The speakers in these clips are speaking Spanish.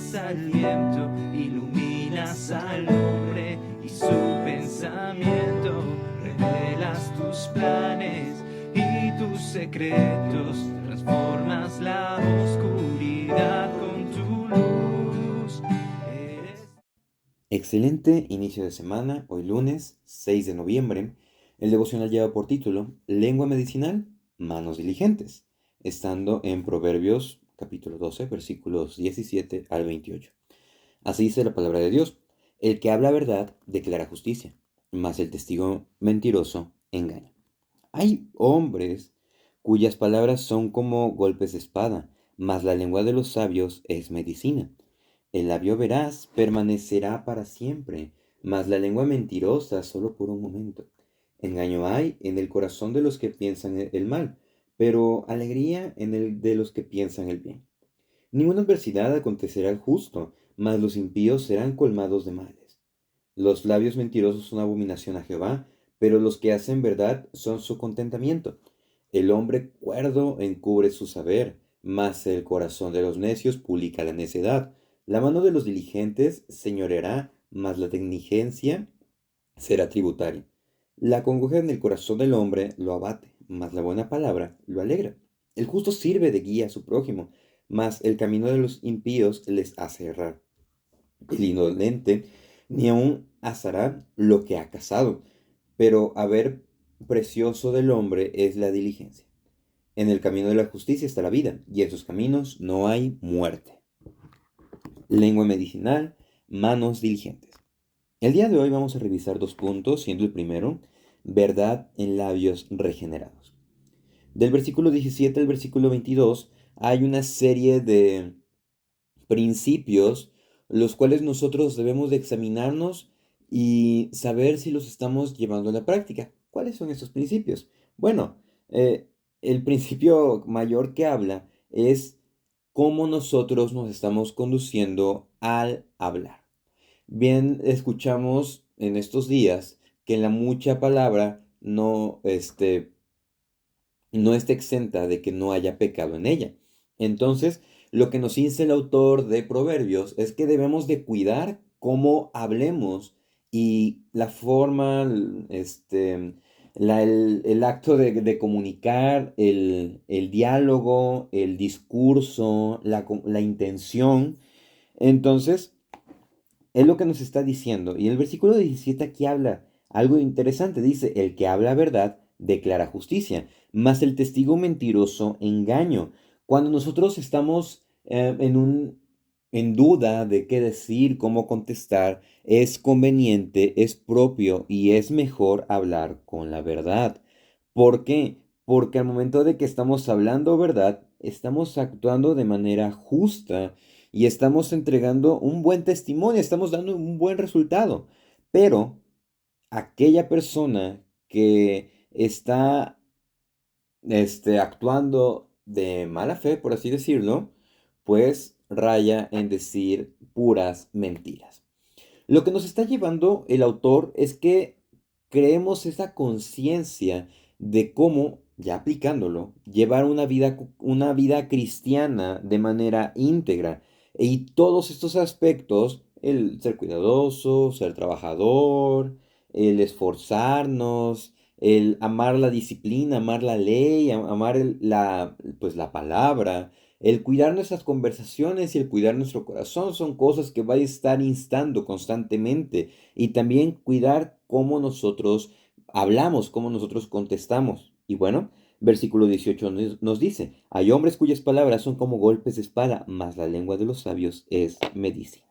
llevas al viento, iluminas al hombre y su pensamiento, revelas tus planes y tus secretos, transformas la oscuridad con tu luz. Excelente inicio de semana, hoy lunes 6 de noviembre. El devocional lleva por título Lengua medicinal, manos diligentes, estando en Proverbios capítulo 12, versículos 17 al 28. Así dice la palabra de Dios: el que habla verdad declara justicia, mas el testigo mentiroso engaña. Hay hombres cuyas palabras son como golpes de espada, mas la lengua de los sabios es medicina. El labio veraz permanecerá para siempre, mas la lengua mentirosa solo por un momento. Engaño hay en el corazón de los que piensan el mal, pero alegría en el de los que piensan el bien. Ninguna adversidad acontecerá al justo, mas los impíos serán colmados de males. Los labios mentirosos son abominación a Jehová, pero los que hacen verdad son su contentamiento. El hombre cuerdo encubre su saber, mas el corazón de los necios publica la necedad. La mano de los diligentes señoreará, mas la negligencia será tributaria. La congoja en el corazón del hombre lo abate, mas la buena palabra lo alegra. El justo sirve de guía a su prójimo, mas el camino de los impíos les hace errar. El indolente ni aun asará lo que ha cazado, pero haber precioso del hombre es la diligencia. En el camino de la justicia está la vida, y en sus caminos no hay muerte. Lengua medicinal, manos diligentes. El día de hoy vamos a revisar dos puntos, siendo el primero, verdad en labios regenerados. Del versículo 17 al versículo 22 hay una serie de principios los cuales nosotros debemos de examinarnos y saber si los estamos llevando a la práctica. ¿Cuáles son esos principios? Bueno, el principio mayor que habla es cómo nosotros nos estamos conduciendo al hablar. Bien, escuchamos en estos días que la mucha palabra no está exenta de que no haya pecado en ella. Entonces, lo que nos insta el autor de Proverbios es que debemos de cuidar cómo hablemos y la forma, el acto de comunicar, el diálogo, el discurso, la intención. Entonces, es lo que nos está diciendo. Y el versículo 17 aquí habla algo interesante. Dice, el que habla verdad declara justicia, mas el testigo mentiroso engaño. Cuando nosotros estamos en duda de qué decir, cómo contestar, es conveniente, es propio y es mejor hablar con la verdad. ¿Por qué? Porque al momento de que estamos hablando verdad, estamos actuando de manera justa y estamos entregando un buen testimonio, estamos dando un buen resultado. Pero aquella persona que está actuando de mala fe, por así decirlo, pues raya en decir puras mentiras. Lo que nos está llevando el autor es que creemos esa conciencia de cómo, ya aplicándolo, llevar una vida cristiana de manera íntegra. Y todos estos aspectos, el ser cuidadoso, ser trabajador, el esforzarnos, el amar la disciplina, amar la ley, amar pues la palabra, el cuidar nuestras conversaciones y el cuidar nuestro corazón son cosas que va a estar instando constantemente. Y también cuidar cómo nosotros hablamos, cómo nosotros contestamos. Y bueno, versículo 18 nos dice, hay hombres cuyas palabras son como golpes de espada, mas la lengua de los sabios es medicina.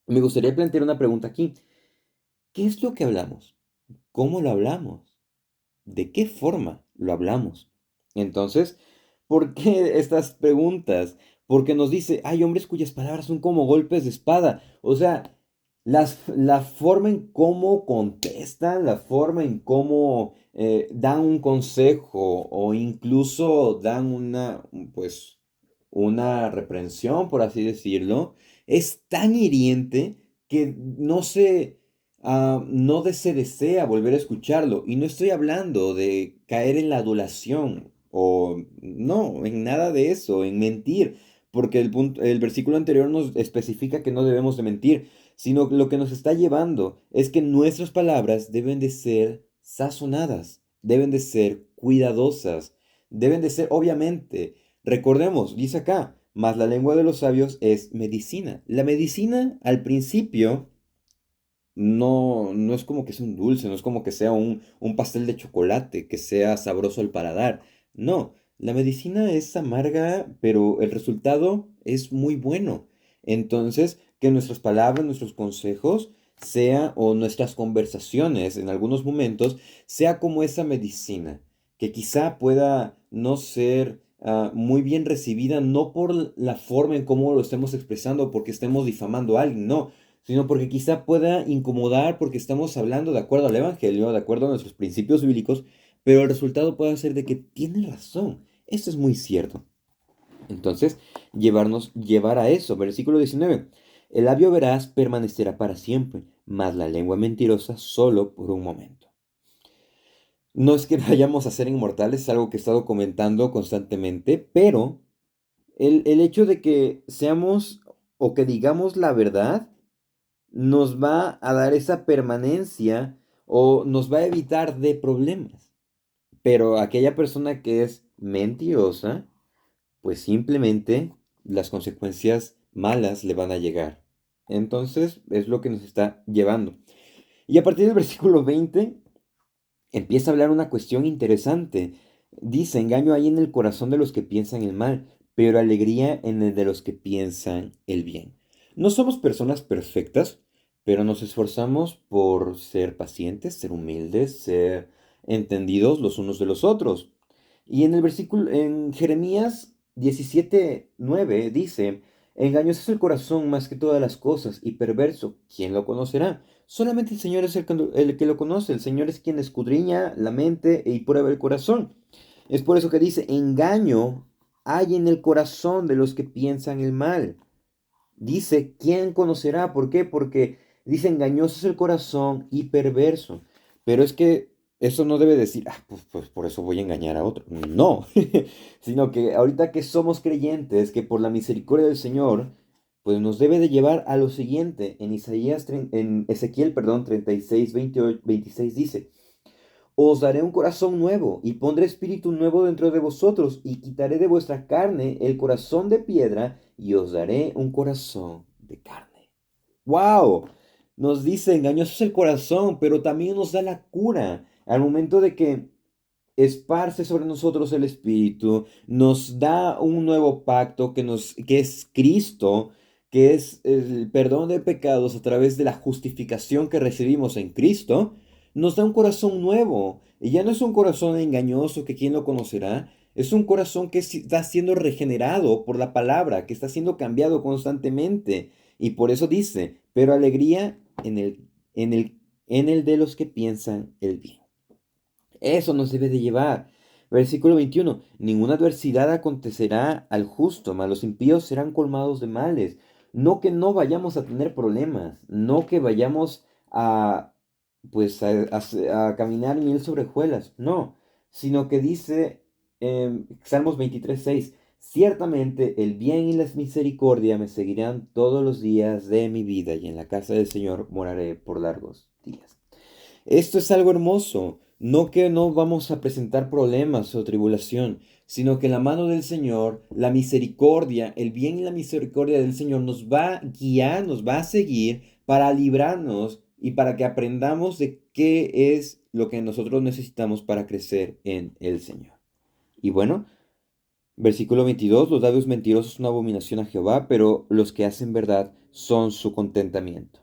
Me gustaría plantear una pregunta aquí. ¿Qué es lo que hablamos? ¿Cómo lo hablamos? ¿De qué forma lo hablamos? Entonces, ¿por qué estas preguntas? Porque nos dice, hay hombres cuyas palabras son como golpes de espada. O sea, la forma en cómo contestan, la forma en cómo dan un consejo o incluso dan pues, una reprensión, por así decirlo, es tan hiriente que no se desea volver a escucharlo. Y no estoy hablando de caer en la adulación o no, en nada de eso, en mentir. porque el versículo anterior nos especifica que no debemos de mentir, sino lo que nos está llevando es que nuestras palabras deben de ser sazonadas, deben de ser cuidadosas, deben de ser, obviamente, recordemos, dice acá, mas la lengua de los sabios es medicina. La medicina al principio no es como que sea un dulce, no es como que sea un pastel de chocolate, que sea sabroso al paladar. No, la medicina es amarga, pero el resultado es muy bueno. Entonces, que nuestras palabras, nuestros consejos, sea, o nuestras conversaciones en algunos momentos, sea como esa medicina, que quizá pueda no ser muy bien recibida, no por la forma en cómo lo estemos expresando, porque estemos difamando a alguien, no, sino porque quizá pueda incomodar porque estamos hablando de acuerdo al Evangelio, de acuerdo a nuestros principios bíblicos, pero el resultado puede ser de que tiene razón. Esto es muy cierto. Entonces, llevar a eso. Versículo 19. El labio veraz permanecerá para siempre, mas la lengua mentirosa solo por un momento. No es que vayamos a ser inmortales, es algo que he estado comentando constantemente, pero el hecho de que seamos o que digamos la verdad nos va a dar esa permanencia o nos va a evitar de problemas. Pero aquella persona que es mentirosa, pues simplemente las consecuencias malas le van a llegar. Entonces es lo que nos está llevando. Y a partir del versículo 20 empieza a hablar una cuestión interesante. Dice, engaño hay en el corazón de los que piensan el mal, pero alegría en el de los que piensan el bien. No somos personas perfectas, pero nos esforzamos por ser pacientes, ser humildes, ser entendidos los unos de los otros. Y en el versículo, en Jeremías 17:9 dice, engañoso es el corazón más que todas las cosas y perverso, ¿quién lo conocerá? Solamente el Señor es el que lo conoce, el Señor es quien escudriña la mente y prueba el corazón. Es por eso que dice, engaño hay en el corazón de los que piensan el mal. Dice, ¿quién conocerá? ¿Por qué? Porque dice, engañoso es el corazón y perverso. Pero es que eso no debe decir, pues por eso voy a engañar a otro. No, sino que ahorita que somos creyentes, que por la misericordia del Señor, pues nos debe de llevar a lo siguiente. En Ezequiel, perdón, 36, 28, 26 dice, os daré un corazón nuevo y pondré espíritu nuevo dentro de vosotros y quitaré de vuestra carne el corazón de piedra y os daré un corazón de carne. ¡Wow! Nos dice, engañoso es el corazón, pero también nos da la cura al momento de que esparce sobre nosotros el Espíritu, nos da un nuevo pacto que es Cristo, que es el perdón de pecados a través de la justificación que recibimos en Cristo, nos da un corazón nuevo. Y ya no es un corazón engañoso que quién lo conocerá, es un corazón que está siendo regenerado por la palabra, que está siendo cambiado constantemente. Y por eso dice, pero alegría en el de los que piensan el bien. Eso nos debe de llevar. Versículo 21. Ninguna adversidad acontecerá al justo, mas los impíos serán colmados de males. No que no vayamos a tener problemas, no que vayamos a, pues, a caminar mil sobre hojuelas, no, sino que dice Salmos 23:6, ciertamente el bien y la misericordia me seguirán todos los días de mi vida y en la casa del Señor moraré por largos días. Esto es algo hermoso, no que no vamos a presentar problemas o tribulación, sino que la mano del Señor, la misericordia, el bien y la misericordia del Señor nos va a guiar, nos va a seguir para librarnos y para que aprendamos de qué es lo que nosotros necesitamos para crecer en el Señor. Y bueno, versículo 22, los labios mentirosos son una abominación a Jehová, pero los que hacen verdad son su contentamiento.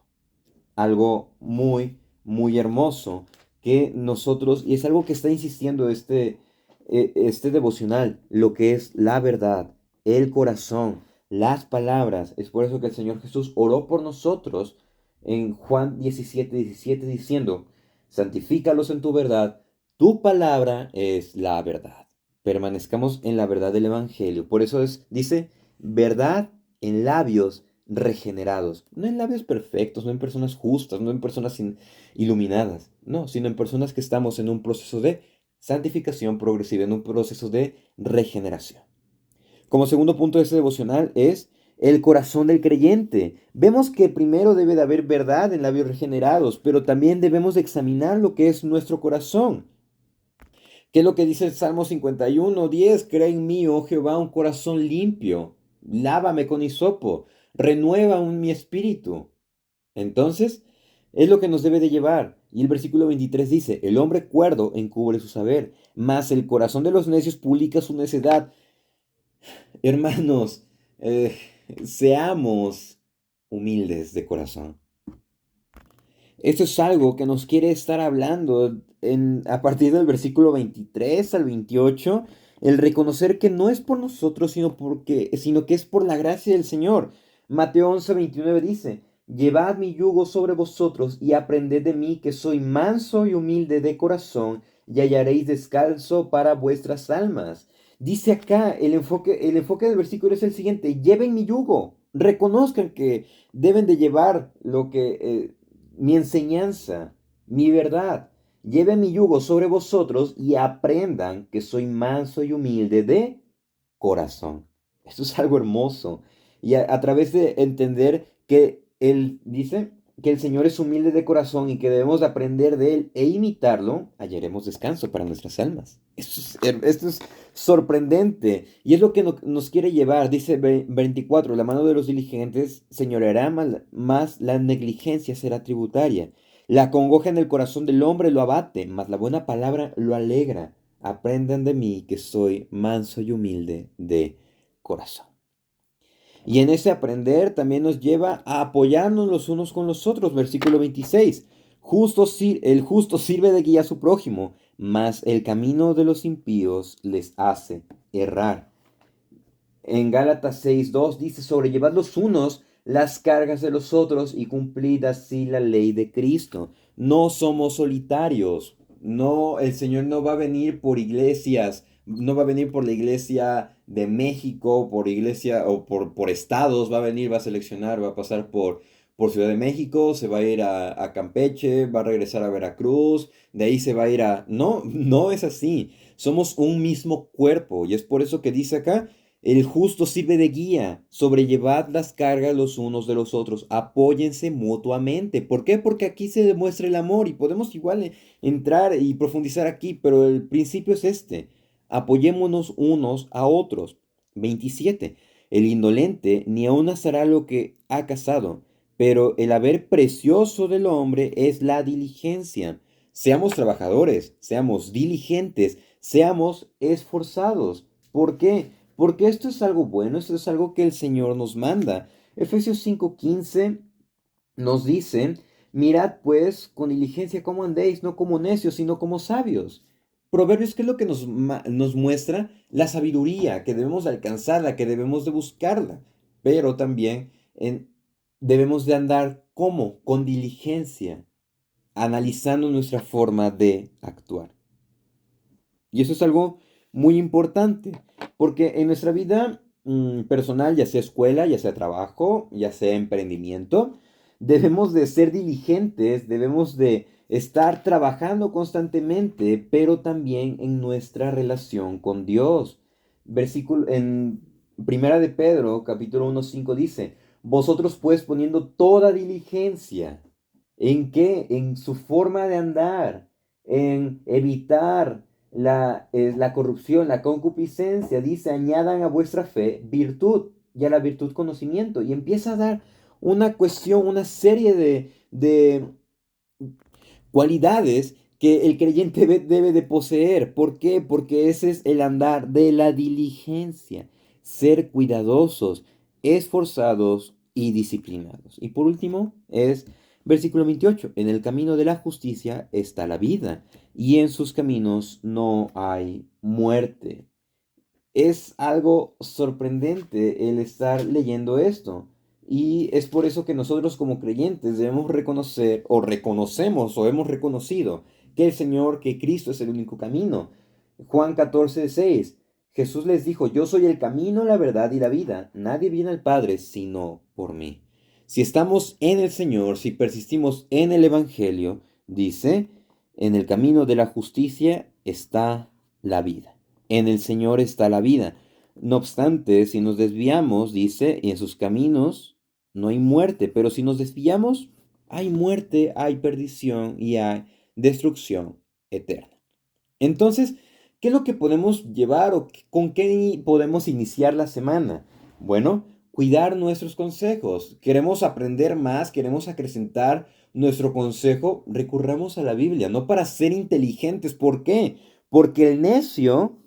Algo muy, muy hermoso que nosotros, y es algo que está insistiendo este devocional, lo que es la verdad, el corazón, las palabras. Es por eso que el Señor Jesús oró por nosotros en Juan 17:17 diciendo, santifícalos en tu verdad, tu palabra es la verdad. Permanezcamos en la verdad del Evangelio. Por eso dice, verdad en labios regenerados, no en labios perfectos, no en personas justas, no en personas iluminadas, no, sino en personas que estamos en un proceso de santificación progresiva, en un proceso de regeneración. Como segundo punto de este devocional es el corazón del creyente. Vemos que primero debe de haber verdad en labios regenerados, pero también debemos de examinar lo que es nuestro corazón. ¿Qué es lo que dice el Salmo 51:10? Crea en mí, oh Jehová, un corazón limpio. Lávame con hisopo. Renueva mi espíritu. Entonces, es lo que nos debe de llevar. Y el versículo 23 dice, el hombre cuerdo encubre su saber, mas el corazón de los necios publica su necedad. Hermanos, seamos humildes de corazón. Esto es algo que nos quiere estar hablando a partir del versículo 23 al 28, el reconocer que no es por nosotros, sino que es por la gracia del Señor. Mateo 11:29 dice, llevad mi yugo sobre vosotros y aprended de mí que soy manso y humilde de corazón y hallaréis descanso para vuestras almas. Dice acá, el enfoque del versículo es el siguiente, lleven mi yugo, reconozcan que deben de llevar mi enseñanza, mi verdad. Lleven mi yugo sobre vosotros y aprendan que soy manso y humilde de corazón. Esto es algo hermoso. Y a través de entender que Él dice que el Señor es humilde de corazón y que debemos de aprender de Él e imitarlo, hallaremos descanso para nuestras almas. Esto es sorprendente y es lo que nos quiere llevar. Dice 24, la mano de los diligentes señoreará, más la negligencia será tributaria. La congoja en el corazón del hombre lo abate, mas la buena palabra lo alegra. Aprendan de mí que soy manso y humilde de corazón. Y en ese aprender también nos lleva a apoyarnos los unos con los otros. Versículo 26. El justo sirve de guía a su prójimo, mas el camino de los impíos les hace errar. En Gálatas 6:2 dice, sobrellevad los unos las cargas de los otros y cumplid así la ley de Cristo. No somos solitarios. No, el Señor no va a venir por iglesias, no va a venir por la iglesia de México, por iglesia o por estados, va a venir, va a seleccionar, va a pasar por Ciudad de México, se va a ir a Campeche, va a regresar a Veracruz, de ahí se va a ir a... No, no es así. Somos un mismo cuerpo y es por eso que dice acá, el justo sirve de guía, sobrellevad las cargas los unos de los otros, apóyense mutuamente. ¿Por qué? Porque aquí se demuestra el amor y podemos igual entrar y profundizar aquí, pero el principio es este, apoyémonos unos a otros. 27. El indolente ni aun hará lo que ha cazado, pero el haber precioso del hombre es la diligencia. Seamos trabajadores, seamos diligentes, seamos esforzados. ¿Por qué? Porque esto es algo bueno, esto es algo que el Señor nos manda. Efesios 5:15 nos dice, mirad pues con diligencia cómo andéis, no como necios, sino como sabios. Proverbios, ¿qué es lo que nos muestra? La sabiduría que debemos de alcanzarla, que debemos de buscarla, pero también debemos de andar como, con diligencia, analizando nuestra forma de actuar. Y eso es algo muy importante, porque en nuestra vida personal, ya sea escuela, ya sea trabajo, ya sea emprendimiento, debemos de ser diligentes, debemos de estar trabajando constantemente, pero también en nuestra relación con Dios. Versículo en Primera de Pedro, capítulo 1:5 dice, vosotros pues poniendo toda diligencia, ¿en qué? En su forma de andar, en evitar la corrupción, la concupiscencia, dice, añadan a vuestra fe virtud y a la virtud conocimiento. Y empieza a dar una cuestión, una serie de cualidades que el creyente debe de poseer. ¿Por qué? Porque ese es el andar de la diligencia, ser cuidadosos, esforzados y disciplinados. Y por último es versículo 28, en el camino de la justicia está la vida y en sus caminos no hay muerte. Es algo sorprendente el estar leyendo esto. Y es por eso que nosotros como creyentes debemos reconocer o reconocemos o hemos reconocido que el Señor, que Cristo es el único camino. Juan 14:6. Jesús les dijo, yo soy el camino, la verdad y la vida. Nadie viene al Padre sino por mí. Si estamos en el Señor, si persistimos en el Evangelio, dice, en el camino de la justicia está la vida. En el Señor está la vida. No obstante, si nos desviamos, dice, y en sus caminos no hay muerte, pero si nos desviamos, hay muerte, hay perdición y hay destrucción eterna. Entonces, ¿qué es lo que podemos llevar o con qué podemos iniciar la semana? Bueno, cuidar nuestros consejos. Queremos aprender más, queremos acrecentar nuestro consejo, recurramos a la Biblia, no para ser inteligentes. ¿Por qué? Porque el necio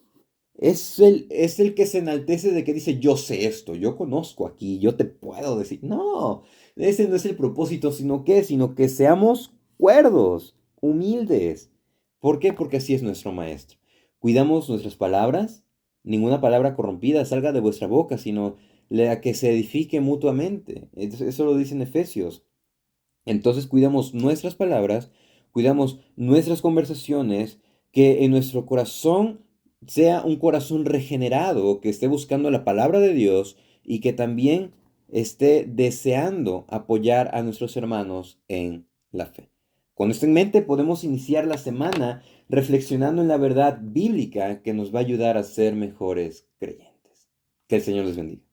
es el que se enaltece de que dice, yo sé esto, yo conozco aquí, yo te puedo decir. No, ese no es el propósito, sino que seamos cuerdos, humildes. ¿Por qué? Porque así es nuestro maestro. Cuidamos nuestras palabras, ninguna palabra corrompida salga de vuestra boca, sino la que se edifique mutuamente. Eso lo dice en Efesios. Entonces cuidamos nuestras palabras, cuidamos nuestras conversaciones, que en nuestro corazón sea un corazón regenerado, que esté buscando la palabra de Dios y que también esté deseando apoyar a nuestros hermanos en la fe. Con esto en mente podemos iniciar la semana reflexionando en la verdad bíblica que nos va a ayudar a ser mejores creyentes. Que el Señor les bendiga.